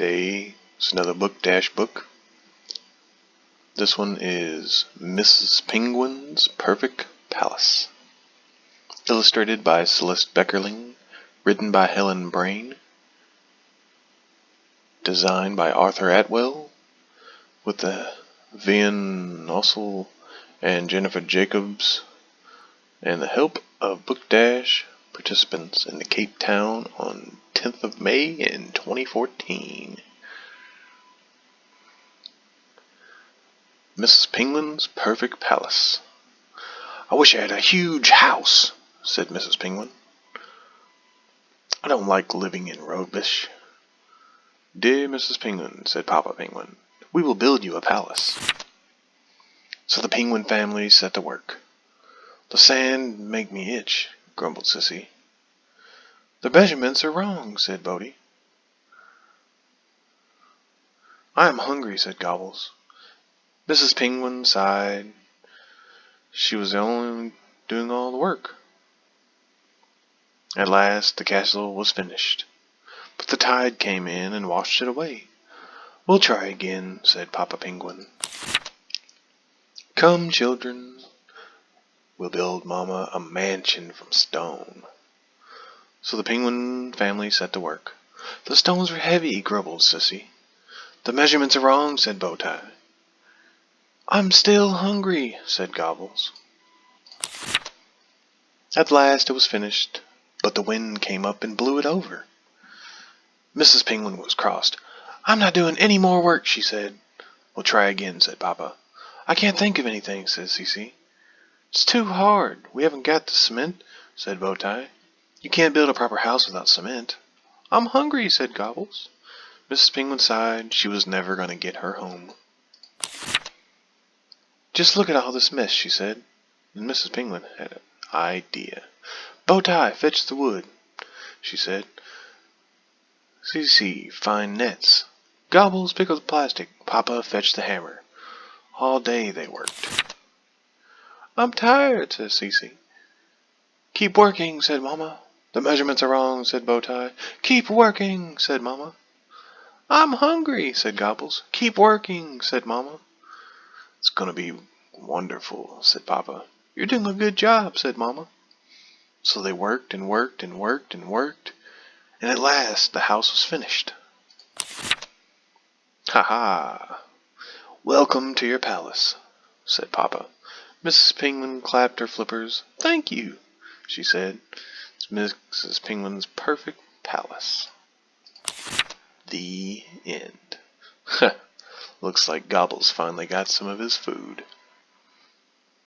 Today is another book dash book. This one is Mrs. Penguin's Perfect Palace. Illustrated by Celeste Beckerling. Written by Helen. Designed by Arthur Attwell. With the Vian and Jennifer Jacobs. And the help of book dash participants in the Cape Town on 10th of May in 2014. Mrs. Penguin's Perfect Palace. "I wish I had a huge house," said Mrs. Penguin. "I don't like living in rubbish." "Dear Mrs. Penguin," said Papa Penguin, "we will build you a palace." So the Penguin family set to work. "The sand make me itch," grumbled Sissy. "The measurements are wrong," said Bodie. "I am hungry," said Gobbles. Mrs. Penguin sighed. She was the only one doing all the work. At last the castle was finished, but the tide came in and washed it away. "We'll try again," said Papa Penguin. "Come, children, we'll build Mama a mansion from stone." So the Penguin family set to work. "The stones were heavy," grumbled Sissy. "The measurements are wrong," said Bowtie. "I'm still hungry," said Gobbles. At last it was finished, but the wind came up and blew it over. Mrs. Penguin was crossed. "I'm not doing any more work," she said. "We'll try again," said Papa. "I can't think of anything," said Cece. "It's too hard. We haven't got the cement," said Bowtie. "You can't build a proper house without cement." "I'm hungry," said Gobbles. Mrs. Penguin sighed. She was never going to get her home. "Just look at all this mess," she said. And Mrs. Penguin had an idea. "Bowtie, fetch the wood," she said. "Cece, find nets. Gobbles, pick up the plastic. Papa, fetch the hammer." All day they worked. "I'm tired," said Cece. "Keep working," said Mama. "The measurements are wrong," said Bowtie. "Keep working," said Mama. "I'm hungry," said Gobbles. "Keep working," said Mama. "It's going to be wonderful," said Papa. "You're doing a good job," said Mama. So they worked and worked and worked and worked, and at last the house was finished. "Ha ha! Welcome to your palace," said Papa. Mrs. Penguin clapped her flippers. "Thank you," she said. "It's Mrs. Penguin's perfect palace." The end. Looks like Gobbles finally got some of his food.